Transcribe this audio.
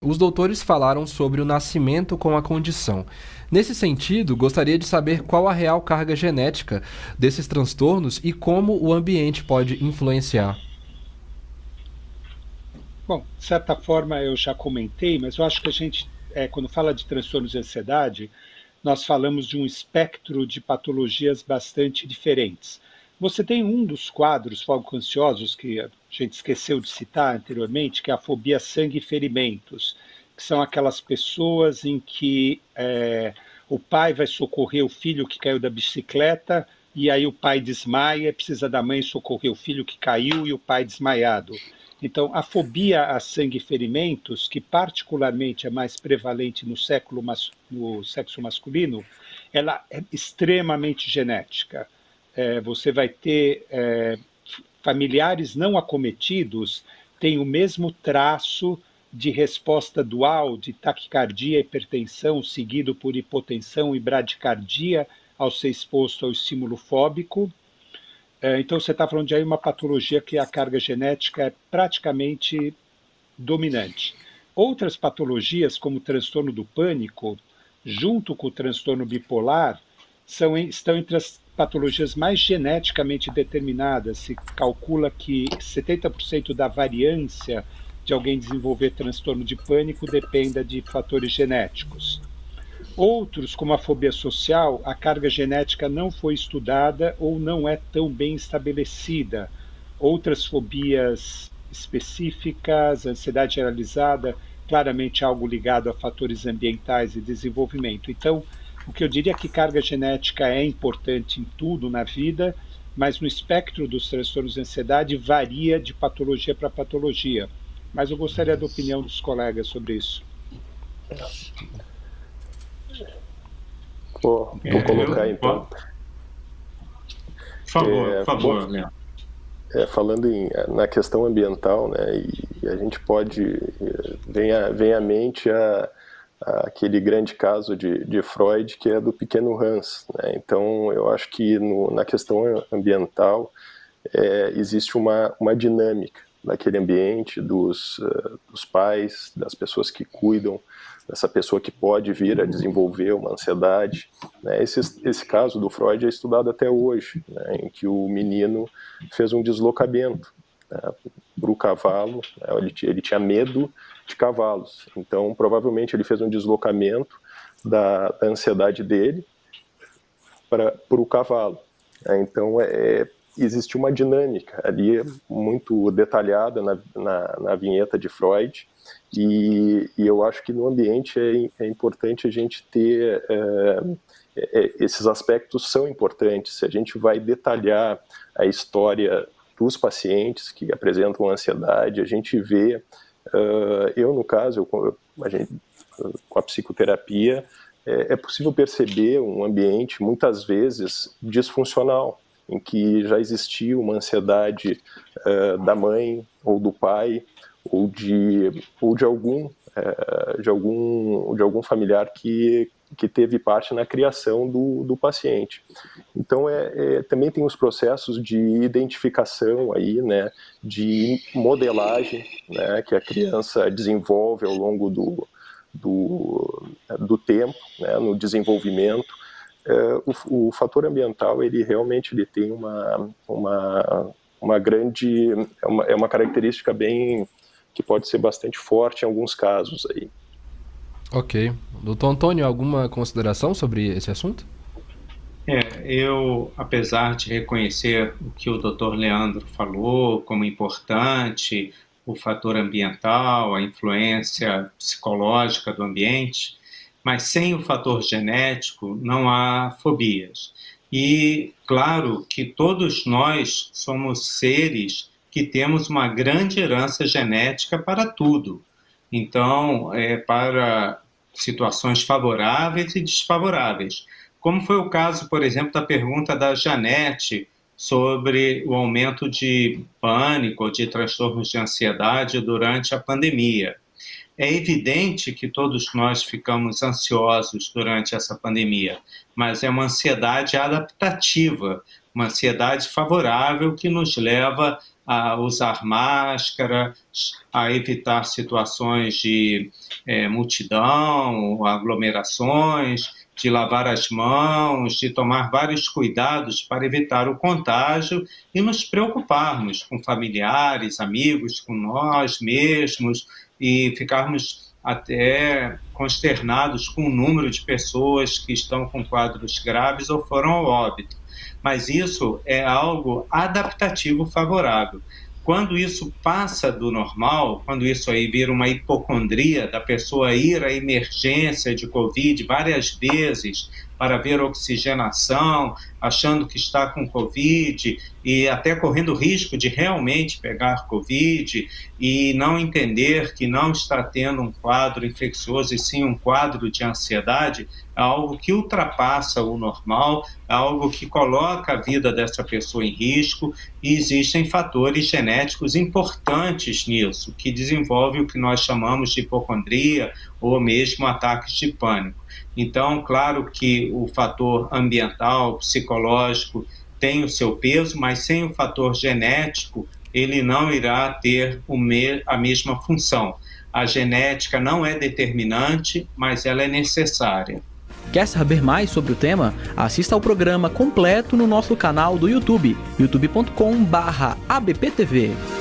Os doutores falaram sobre o nascimento com a condição. Nesse sentido, gostaria de saber qual a real carga genética desses transtornos e como o ambiente pode influenciar. Bom, de certa forma eu já comentei, mas eu acho que a gente, quando fala de transtornos de ansiedade, nós falamos de um espectro de patologias bastante diferentes. Você tem um dos quadros foco-ansiosos que a gente esqueceu de citar anteriormente, que é a fobia sangue e ferimentos, que são aquelas pessoas em que o pai vai socorrer o filho que caiu da bicicleta e aí o pai desmaia, precisa da mãe socorrer o filho que caiu e o pai desmaiado. Então, a fobia a sangue e ferimentos, que particularmente é mais prevalente no sexo masculino, ela é extremamente genética. Você vai ter familiares não acometidos têm o mesmo traço de resposta dual de taquicardia e hipertensão, seguido por hipotensão e bradicardia ao ser exposto ao estímulo fóbico. Então, você está falando de aí uma patologia que a carga genética é praticamente dominante. Outras patologias, como o transtorno do pânico, junto com o transtorno bipolar, estão entre as patologias mais geneticamente determinadas. Se calcula que 70% da variância de alguém desenvolver transtorno de pânico dependa de fatores genéticos. Outros, como a fobia social, a carga genética não foi estudada ou não é tão bem estabelecida. Outras fobias específicas, ansiedade generalizada, claramente algo ligado a fatores ambientais e desenvolvimento. Então, o que eu diria é que carga genética é importante em tudo na vida, mas no espectro dos transtornos de ansiedade varia de patologia para patologia. Mas eu gostaria da opinião dos colegas sobre isso. Vou colocar então. Por favor, Leandro. Falando na questão ambiental, né, e a gente pode, vem à mente aquele grande caso de Freud, que é do pequeno Hans, né? Então, eu acho que na questão ambiental existe uma dinâmica daquele ambiente, dos pais, das pessoas que cuidam, dessa pessoa que pode vir a desenvolver uma ansiedade, né? Esse caso do Freud é estudado até hoje, né, em que o menino fez um deslocamento, né, para o cavalo, né, ele tinha medo de cavalos, então provavelmente ele fez um deslocamento da ansiedade dele para o cavalo. Então existe uma dinâmica ali muito detalhada na vinheta de Freud, e eu acho que no ambiente é importante a gente ter esses aspectos são importantes. Se a gente vai detalhar a história dos pacientes que apresentam ansiedade, a gente vê, eu no caso, com a psicoterapia, é possível perceber um ambiente muitas vezes disfuncional, em que já existia uma ansiedade da mãe ou do pai, ou de algum familiar que teve parte na criação do paciente. Então, também tem os processos de identificação aí, né, de modelagem, né, que a criança desenvolve ao longo do tempo, né, no desenvolvimento. O fator ambiental, ele realmente tem uma grande, uma característica bem que pode ser bastante forte em alguns casos aí. Ok. Doutor Antônio, alguma consideração sobre esse assunto? Eu, apesar de reconhecer o que o doutor Leandro falou como importante, o fator ambiental, a influência psicológica do ambiente, mas sem o fator genético não há fobias. E claro que todos nós somos seres que temos uma grande herança genética para tudo. Então, para situações favoráveis e desfavoráveis. Como foi o caso, por exemplo, da pergunta da Janete sobre o aumento de pânico, de transtornos de ansiedade durante a pandemia. É evidente que todos nós ficamos ansiosos durante essa pandemia, mas é uma ansiedade adaptativa, uma ansiedade favorável que nos leva a usar máscara, a evitar situações de multidão, aglomerações, de lavar as mãos, de tomar vários cuidados para evitar o contágio e nos preocuparmos com familiares, amigos, com nós mesmos e ficarmos até consternados com o número de pessoas que estão com quadros graves ou foram ao óbito. Mas isso é algo adaptativo favorável. Quando isso passa do normal, quando isso aí vira uma hipocondria da pessoa ir à emergência de Covid várias vezes para ver oxigenação, achando que está com Covid e até correndo risco de realmente pegar Covid e não entender que não está tendo um quadro infeccioso e sim um quadro de ansiedade, é algo que ultrapassa o normal, é algo que coloca a vida dessa pessoa em risco e existem fatores genéticos importantes nisso, que desenvolvem o que nós chamamos de hipocondria ou mesmo ataques de pânico. Então, claro que o fator ambiental, psicológico, tem o seu peso, mas sem o fator genético, ele não irá ter a mesma função. A genética não é determinante, mas ela é necessária. Quer saber mais sobre o tema? Assista ao programa completo no nosso canal do YouTube, youtube.com/abptv.